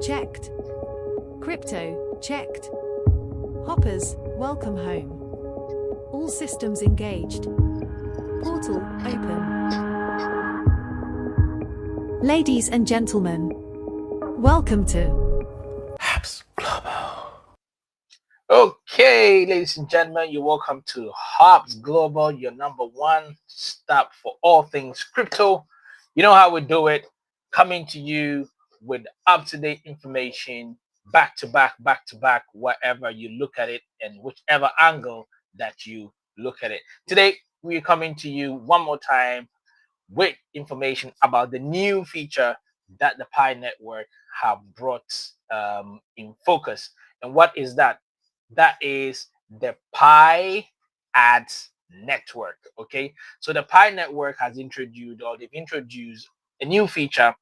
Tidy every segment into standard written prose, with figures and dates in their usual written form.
checked. Crypto, checked. Hoppers, welcome home. All systems engaged. Portal, open. Ladies and gentlemen, welcome to Habs Global. Okay, ladies and gentlemen, you're welcome to Hobbs Global, your number one stop for all things crypto. You know how we do it, coming to you with up-to-date information, back to back, wherever you look at it and whichever angle that you look at it. Today, we're coming to you one more time with information about the new feature that the Pi Network have brought in focus. And what is that? That is the Pi Ads Network. Okay, so the Pi Network has introduced, or they've introduced, a new feature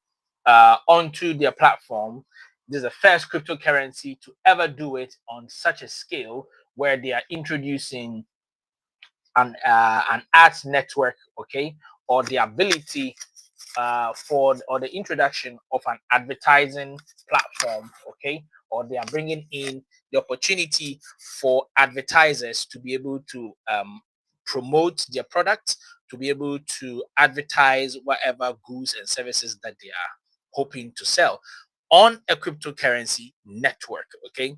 onto their platform. This is the first cryptocurrency to ever do it on such a scale, where they are introducing an ads network, okay, or the ability or the introduction of an advertising platform, okay, or they are bringing in the opportunity for advertisers to be able to promote their products, to be able to advertise whatever goods and services that they are hoping to sell on a cryptocurrency network. Okay,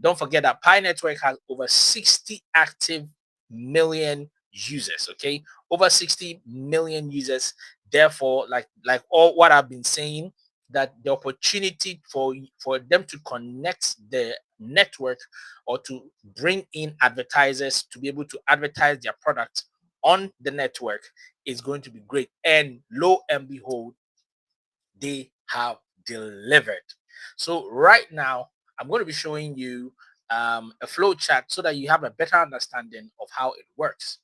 don't forget that Pi Network has over 60 active million users. Okay, over 60 million users. Therefore, like all what I've been saying, that the opportunity for them to connect the network or to bring in advertisers to be able to advertise their products on the network is going to be great. And lo and behold, they have delivered. So right now, I'm going to be showing you a flow chart so that you have a better understanding of how it works.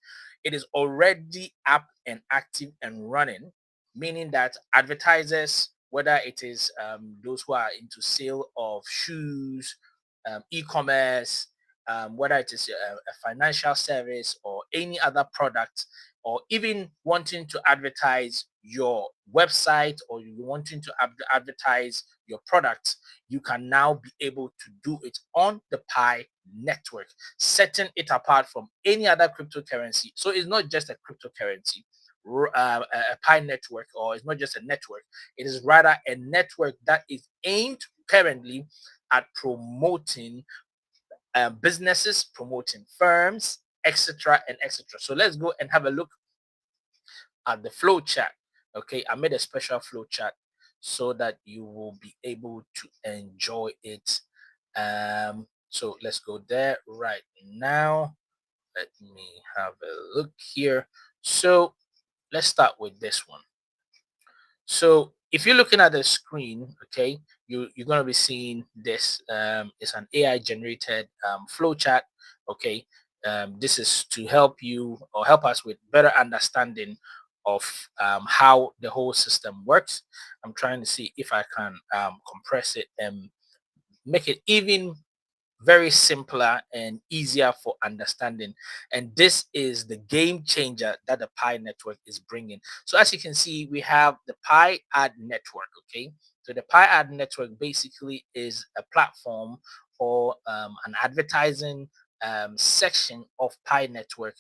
It is already up and active and running, meaning that advertisers, whether it is those who are into sale of shoes, e-commerce, whether it is a financial service or any other product, or even wanting to advertise your website, or you wanting to advertise your products, you can now be able to do it on the Pi network, setting it apart from any other cryptocurrency. So it's not just a cryptocurrency, a Pi network, or it's not just a network. It is rather a network that is aimed currently at promoting businesses, promoting firms, etc. and etc. So let's go and have a look at the flow chart. Okay, I made a special flow chart so that you will be able to enjoy it. So let's go there right now. Let me have a look here. So let's start with this one. So if you're looking at the screen, okay, you're going to be seeing this. It's an AI generated flow chart. Okay, this is to help you or help us with better understanding of how the whole system works. I'm trying to see if I can compress it and make it even very simpler and easier for understanding. And this is the game changer that the Pi network is bringing. So as you can see, we have the Pi ad network. Okay, so the Pi ad network basically is a platform or an advertising section of Pi network,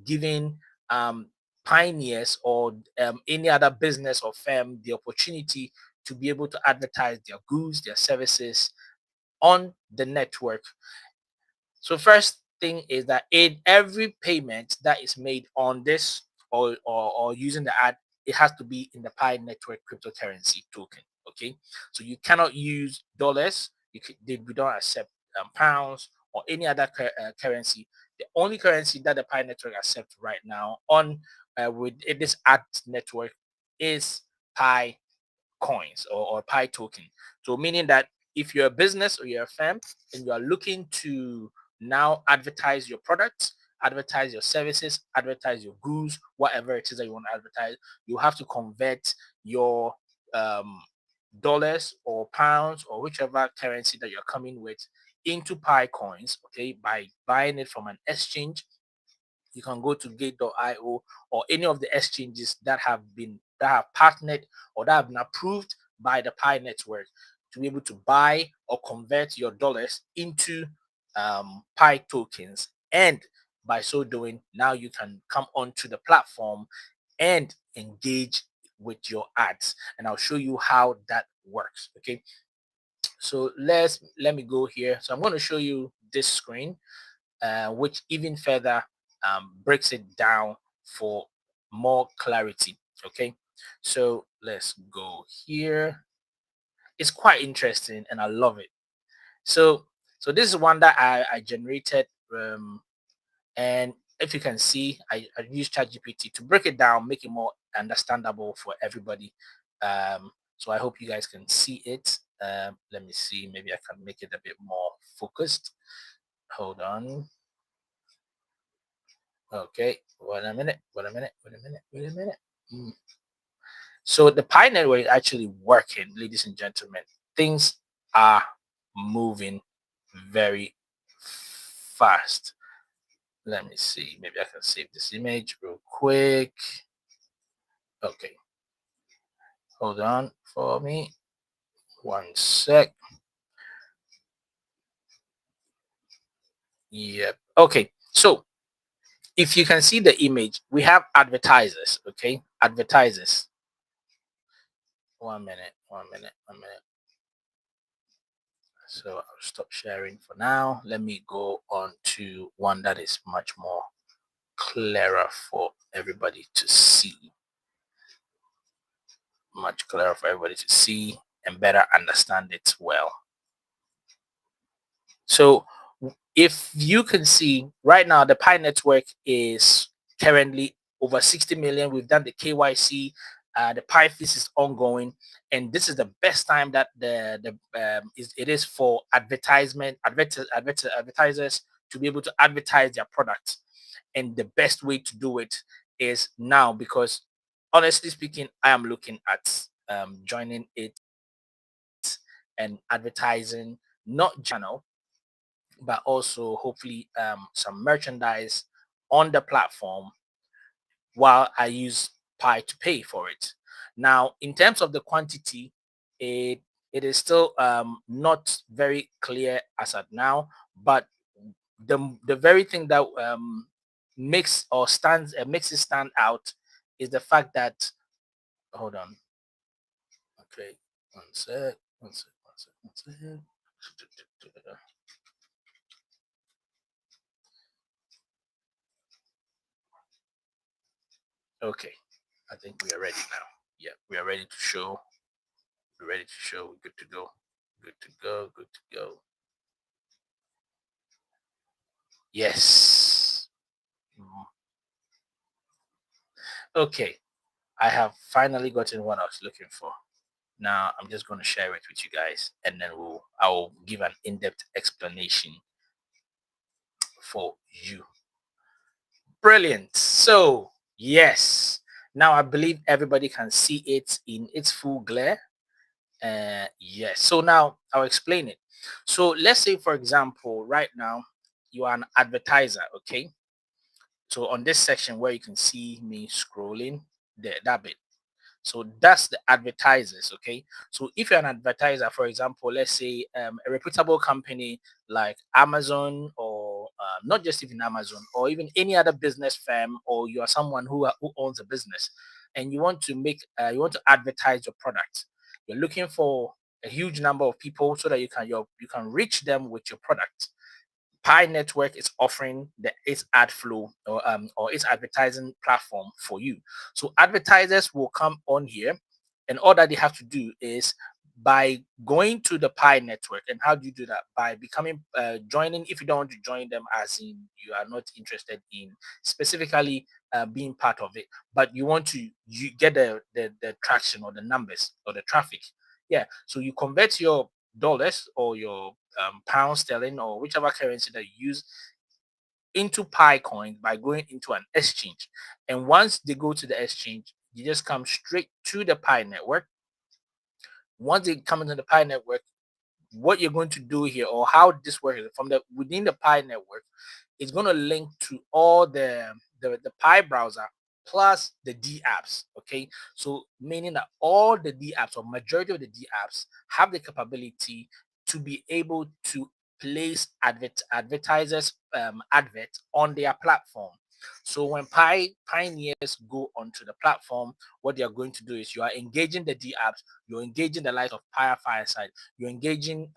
giving pioneers or any other business or firm the opportunity to be able to advertise their goods, their services on the network. So first thing is that in every payment that is made on this or using the ad, it has to be in the Pi network cryptocurrency token. Okay, so you cannot use dollars. We don't accept pounds or any other currency. The only currency that the Pi network accepts right now on with this ad network is Pi coins or Pi token. So meaning that if you're a business or you're a firm and you are looking to now advertise your products, advertise your services, advertise your goods, whatever it is that you want to advertise, you have to convert your dollars or pounds or whichever currency that you're coming with into Pi coins, okay, by buying it from an exchange. You can go to gate.io or any of the exchanges that have partnered or that have been approved by the Pi network to be able to buy or convert your dollars into Pi tokens. And by so doing, now you can come onto the platform and engage with your ads. And I'll show you how that works. Okay. So let me go here. So I'm going to show you this screen, which even further breaks it down for more clarity. Okay. So let's go here. It's quite interesting and I love it. So this is one that I generated, and if you can see, I use ChatGPT to break it down, make it more understandable for everybody. So I hope you guys can see it. Let me see, maybe I can make it a bit more focused. Hold on. Okay, wait a minute, wait a minute, wait a minute, wait a minute. So the Pi network is actually working, ladies and gentlemen. Things are moving very fast. Let me see. Maybe I can save this image real quick. Okay. Hold on for me. One sec. Yep. Okay. So if you can see the image, we have advertisers. Okay. Advertisers. 1 minute. 1 minute. 1 minute. So I'll stop sharing for now. Let me go on to one that is much more clearer for everybody to see. Much clearer for everybody to see and better understand it well. So if you can see right now, the Pi network is currently over 60 million. We've done the KYC. The Pi fees is ongoing, and this is the best time that it is for advertisers to be able to advertise their products. And the best way to do it is now, because honestly speaking, I am looking at joining it and advertising, not channel, but also hopefully some merchandise on the platform while I use Pi to pay for it. Now, in terms of the quantity, it is still not very clear as at now, but the very thing that makes it stand out is the fact that, hold on, okay, one sec, one sec, one sec, one sec. Okay, I think we are ready now. Yeah, we are ready to show. We're ready to show. We're good to go. Good to go. Good to go. Yes. Okay. I have finally gotten what I was looking for. Now I'm just going to share it with you guys, and then I will give an in-depth explanation for you. Brilliant. So yes. Now I believe everybody can see it in its full glare. Yes. So now I'll explain it. So let's say, for example, right now you are an advertiser. Okay. So on this section where you can see me scrolling, there, that bit. So that's the advertisers. Okay. So if you're an advertiser, for example, let's say a reputable company like Amazon, or not just even Amazon, or even any other business firm, or you are someone who owns a business, and you want to advertise your product. You're looking for a huge number of people so that you can reach them with your product. Pi Network is offering its ad flow, or its advertising platform for you. So advertisers will come on here, and all that they have to do is, by going to the Pi Network. And how do you do that? By becoming joining. If you don't want to join them, as in you are not interested in specifically being part of it, but you want to get the traction or the numbers or the traffic. Yeah. So you convert your dollars or your pound sterling or whichever currency that you use into Pi coin by going into an exchange. And once they go to the exchange, you just come straight to the Pi network. Once they come into the Pi network, what you're going to do here, or how this works, from the within the Pi network, it's going to link to all the Pi browser plus the D apps. Okay, so meaning that all the D apps or majority of the D apps have the capability to be able to place advertisers advert on their platform. So when pioneers go onto the platform, what they are going to do is you are engaging the D apps, you're engaging the likes of Fireside, you're engaging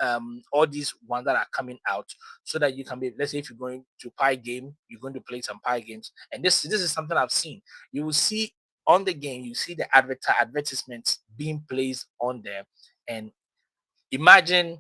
all these ones that are coming out, so that you can be, let's say if you're going to Pi game, you're going to play some Pi games. And this is something I've seen. You will see on the game, you see the advertisements being placed on there. And imagine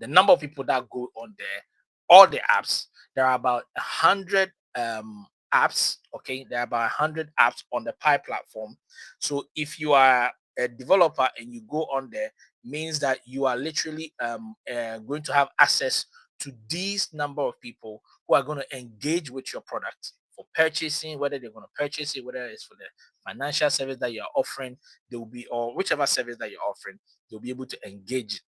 the number of people that go on there, all the apps. There are about 100 apps. Okay, there are about 100 apps on the Pi platform. So if you are a developer and you go on there, means that you are literally going to have access to these number of people who are going to engage with your product for purchasing, whether they're going to purchase it, whether it's for the financial service that you're offering, they will be, or whichever service that you're offering, they'll be able to engage.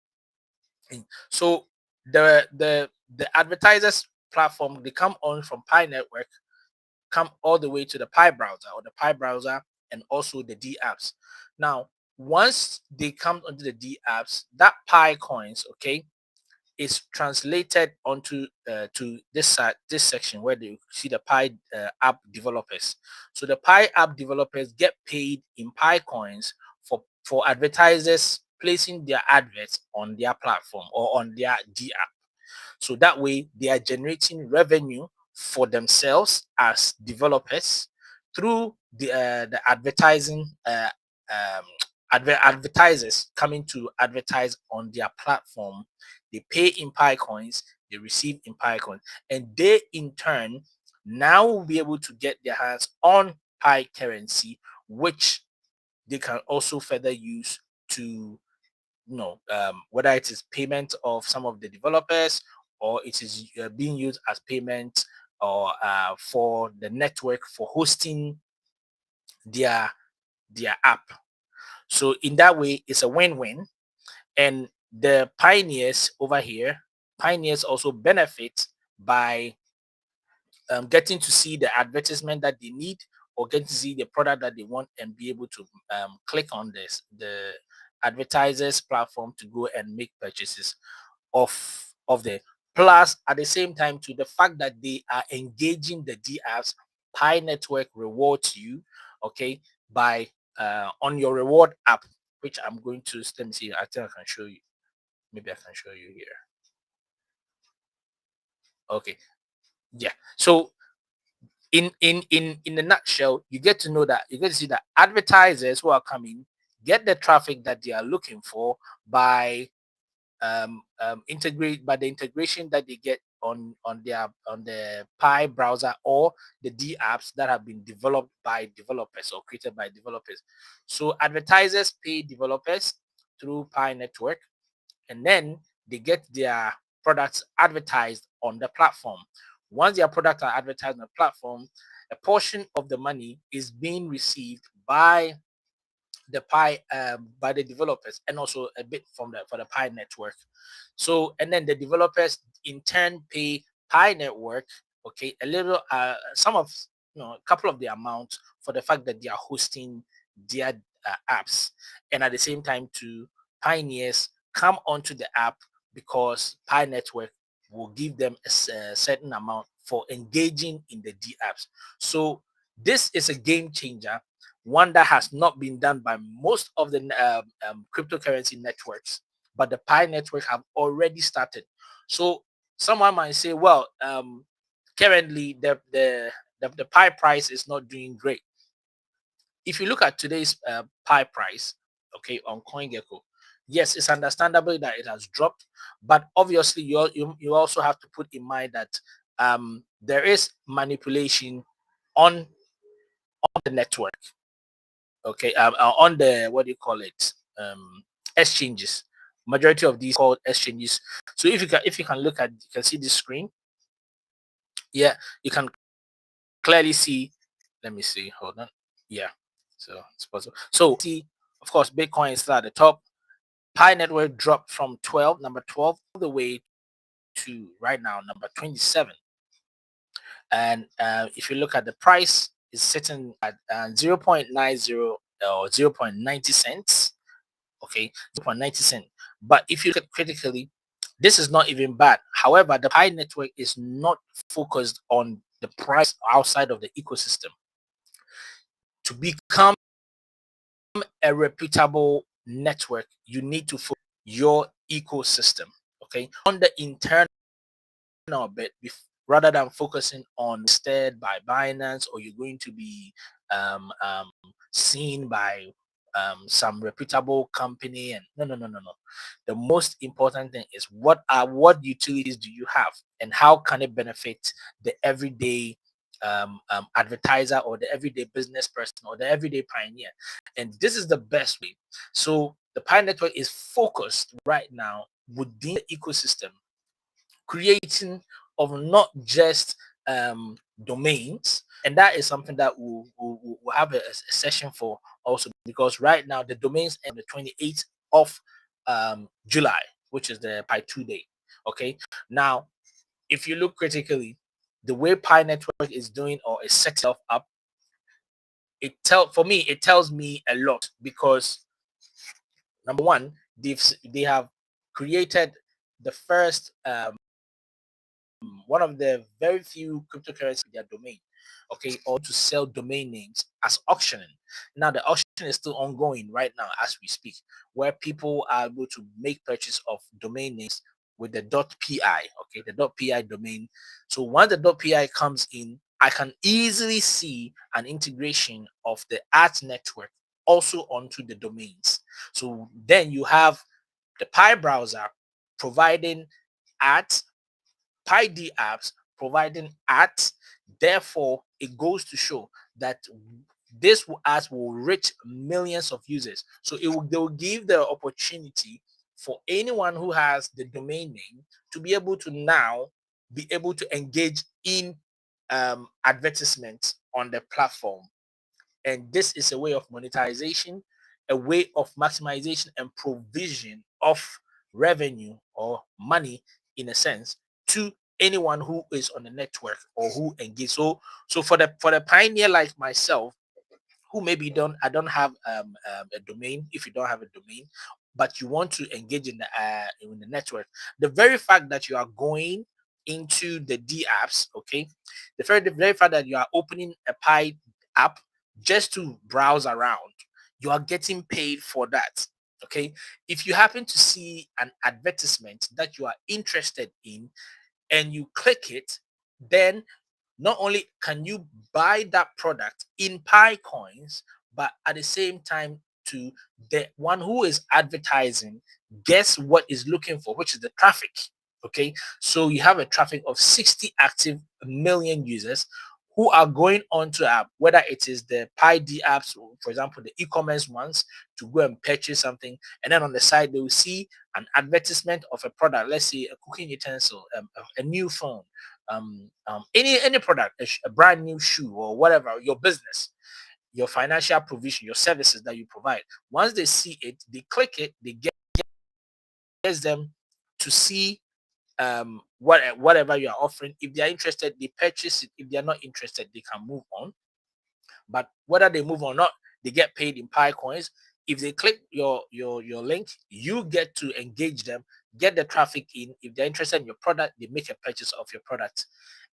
So the advertisers platform, they come on from Pi Network, come all the way to the Pi browser or the Pi browser, and also the D apps. Now, once they come onto the D apps, that Pi coins, okay, is translated onto to this section where you see the Pi app developers. So the Pi app developers get paid in Pi coins for advertisers placing their adverts on their platform or on their D app. So that way they are generating revenue for themselves as developers through the advertising advertisers coming to advertise on their platform. They pay in Pi coins, they receive in Pi coins, and they in turn now will be able to get their hands on Pi currency, which they can also further use to whether it is payment of some of the developers, or it is being used as payment or for the network for hosting their app. So in that way, it's a win-win. And the pioneers over here, pioneers also benefit by getting to see the advertisement that they need, or getting to see the product that they want, and be able to click on the advertisers platform to go and make purchases of the, plus at the same time, to the fact that they are engaging the D apps. Pi Network rewards you, okay, by on your reward app, which I'm going to, let me see, I think I can show you, maybe I can show you here. Okay, yeah. So in a nutshell, you get to know that, you get to see that advertisers who are coming get the traffic that they are looking for by integrate by the integration that they get on the Pi browser or the D apps that have been developed by developers or created by developers. So advertisers pay developers through Pi Network, and then they get their products advertised on the platform. Once their products are advertised on the platform, a portion of the money is being received by the Pi by the developers, and also a bit from the for the Pi network. So, and then the developers in turn pay Pi network, okay, a little some of, a couple of the amount for the fact that they are hosting their apps. And at the same time, to pioneers come onto the app because Pi network will give them a certain amount for engaging in the D apps. So this is a game changer, one that has not been done by most of the cryptocurrency networks, but the Pi network have already started. So someone might say, well, currently the Pi price is not doing great. If you look at today's Pi price, okay, on CoinGecko, yes, it's understandable that it has dropped, but obviously you also have to put in mind that there is manipulation on the network, okay, on the, what do you call it, exchanges. Majority of these called exchanges. So if you can look at, you can see this screen. Yeah, you can clearly see. Let me see. Hold on. Yeah. So it's possible. So see, of course, Bitcoin is still at the top. Pi network dropped from number 12, all the way to right now number 27. And if you look at the price, is sitting at 0.90 or 0.90 cents. Okay, 0.90 cent. But if you look at critically, this is not even bad. However, the Pi network is not focused on the price outside of the ecosystem. To become a reputable network, you need to focus your ecosystem, okay, on the internal bit rather than focusing on listed by Binance, or you're going to be seen by some reputable company. And no. The most important thing is what utilities do you have, and how can it benefit the everyday advertiser, or the everyday business person, or the everyday pioneer. And this is the best way. So the Pi network is focused right now within the ecosystem, creating of not just domains. And that is something that we'll have a session for also, because right now the domains end the 28th of July, which is the Pi 2 day. Okay, now if you look critically, the way Pi network is doing or is set itself up, it tells me a lot, because number one, they have created the first one of the very few cryptocurrency in their domain, okay, or to sell domain names as auctioning. Now the auction is still ongoing right now as we speak, where people are able to make purchase of domain names with the .pi, okay, the .pi domain. So once the .pi comes in, I can easily see an integration of the art network also onto the domains. So then you have the Pi browser providing art, PyD apps providing ads. Therefore, it goes to show that this ads will reach millions of users. So they will give the opportunity for anyone who has the domain name to be able to now be able to engage in advertisements on the platform. And this is a way of monetization, a way of maximization and provision of revenue or money, in a sense, to anyone who is on the network or who engage. So for the pioneer like myself, who maybe don't have a domain, if you don't have a domain, but you want to engage in the network, the very fact that you are going into the D apps, okay, the very fact that you are opening a Pi app just to browse around, you are getting paid for that. Okay, if you happen to see an advertisement that you are interested in and you click it, then not only can you buy that product in Pi coins, but at the same time, to the one who is advertising, guess what is looking for, which is the traffic. Okay, so you have a traffic of 60 active million users who are going onto app, whether it is the PyD apps, or for example, the e-commerce ones, to go and purchase something, and then on the side they will see an advertisement of a product, let's say a cooking utensil, a new phone, any product, a brand new shoe, or whatever, your business, your financial provision, your services that you provide. Once they see it, they click it, they get them to see whatever you are offering. If they are interested, they purchase it. If they are not interested, they can move on. But whether they move or not, they get paid in Pi coins. If they click your link, you get to engage them, get the traffic in. If they're interested in your product, they make a purchase of your product.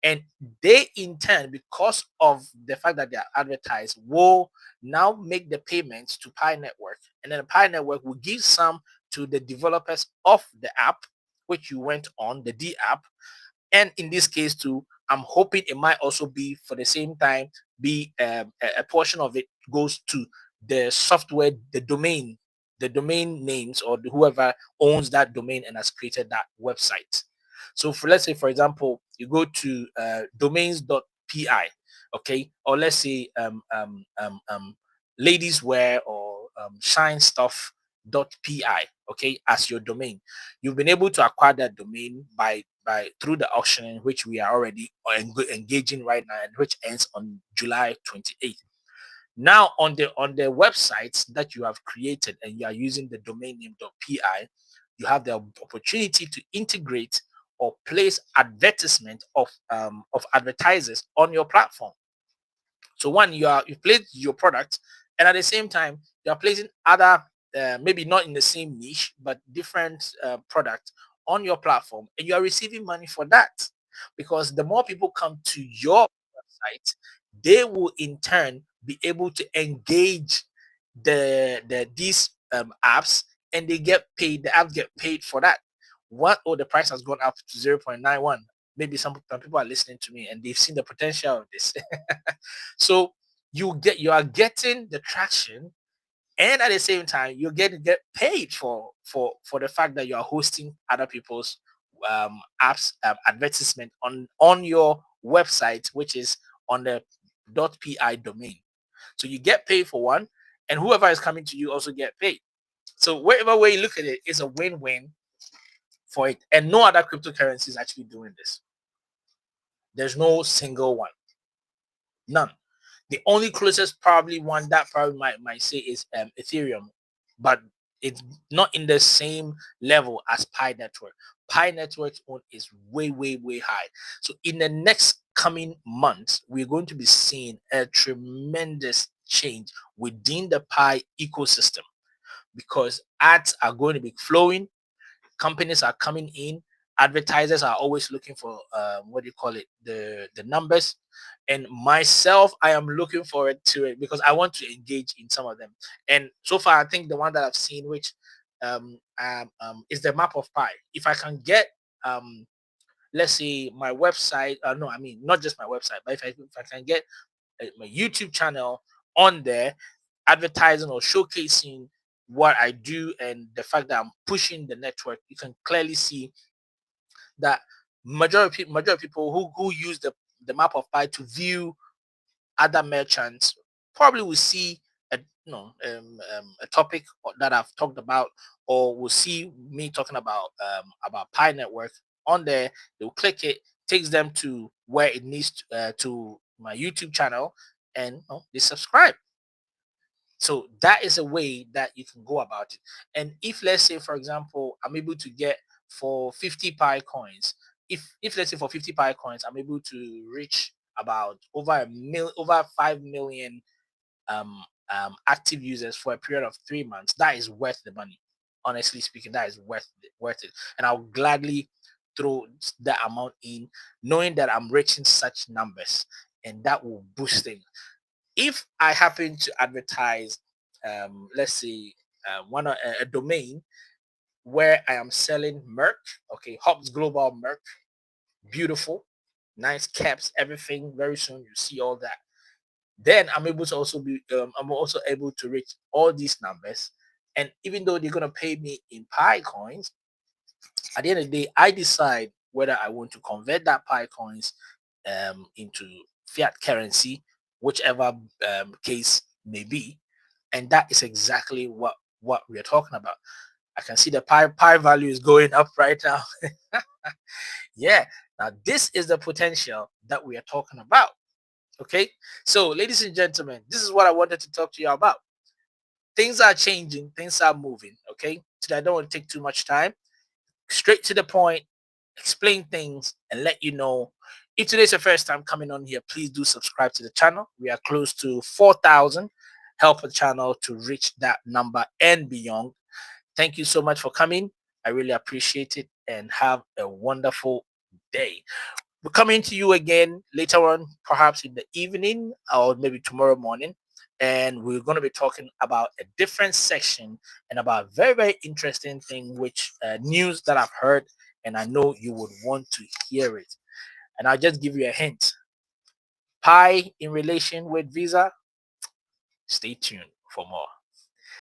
And they in turn, because of the fact that they are advertised, will now make the payments to Pi Network. And then the Pi Network will give some to the developers of the app, which you went on, the D app. And in this case too, I'm hoping it might also be, for the same time, be a portion of it goes to the software, the domain names, or whoever owns that domain and has created that website. So for, let's say, for example, you go to domains.pi, okay, or let's say ladies wear, or shine stuff.pi, okay, as your domain. You've been able to acquire that domain by through the auctioning, which we are already engaging right now, and which ends on July 28th. Now on the websites that you have created and you are using the domain name .pi, you have the opportunity to integrate or place advertisement of advertisers on your platform. So one, you place your product, and at the same time you are placing other maybe not in the same niche but different product on your platform, and you are receiving money for that, because the more people come to your website, they will in turn be able to engage these apps, and they get paid. The apps get paid for that. What? Oh, the price has gone up to 0.91. Maybe some people are listening to me and they've seen the potential of this. So you are getting the traction, and at the same time you get paid for the fact that you are hosting other people's apps advertisement on your website, which is on the .pi domain. So you get paid for one, and whoever is coming to you also get paid. So whatever way you look at it, is a win-win for it, and no other cryptocurrency is actually doing this. There's no single one, none. The only closest probably one that probably might say is Ethereum, but it's not in the same level as Pi Network. Pi Network's own is way, way, way high. So in the next coming months, we're going to be seeing a tremendous change within the Pi ecosystem, because ads are going to be flowing, companies are coming in, advertisers are always looking for what do you call it, the numbers, and myself, I am looking forward to it because I want to engage in some of them. And so far, I think the one that I've seen, which is the map of Pi. If I can get let's say my website, no, I mean not just my website, but if I can get my YouTube channel on there, advertising or showcasing what I do and the fact that I'm pushing the network, you can clearly see that majority of people who use the map of Pi to view other merchants probably will see a a topic that I've talked about, or will see me talking about Pi Network on there. They'll click it, takes them to where it needs to my YouTube channel, and they subscribe. So that is a way that you can go about it. And if let's say, for example, I'm able to get for 50 Pi coins, if let's say for 50 Pi coins, I'm able to reach about over 5 million active users for a period of 3 months, that is worth the money. Honestly speaking, that is worth it. And I'll gladly throw that amount in, knowing that I'm reaching such numbers, and that will boost things. If I happen to advertise, let's say, a domain where I am selling merch, okay, Hobbs Global merch, beautiful, nice caps, everything. Very soon you see all that. Then I'm also able to reach all these numbers, and even though they're gonna pay me in Pi coins, at the end of the day, I decide whether I want to convert that Pi coins into fiat currency, whichever case may be, and that is exactly what we are talking about. I can see the Pi value is going up right now. Yeah, now this is the potential that we are talking about. Okay, so ladies and gentlemen, this is what I wanted to talk to you about. Things are changing, things are moving. Okay, today I don't want to take too much time. Straight to the point, explain things, and let you know. If today's your first time coming on here, please do subscribe to the channel. We are close to 4,000. Help the channel to reach that number and beyond. Thank you so much for coming. I really appreciate it, and have a wonderful day. We're coming to you again later on, perhaps in the evening or maybe tomorrow morning. And we're going to be talking about a different section and about a very, very interesting thing, which news that I've heard, and I know you would want to hear it. And I'll just give you a hint. Pi in relation with Visa. Stay tuned for more.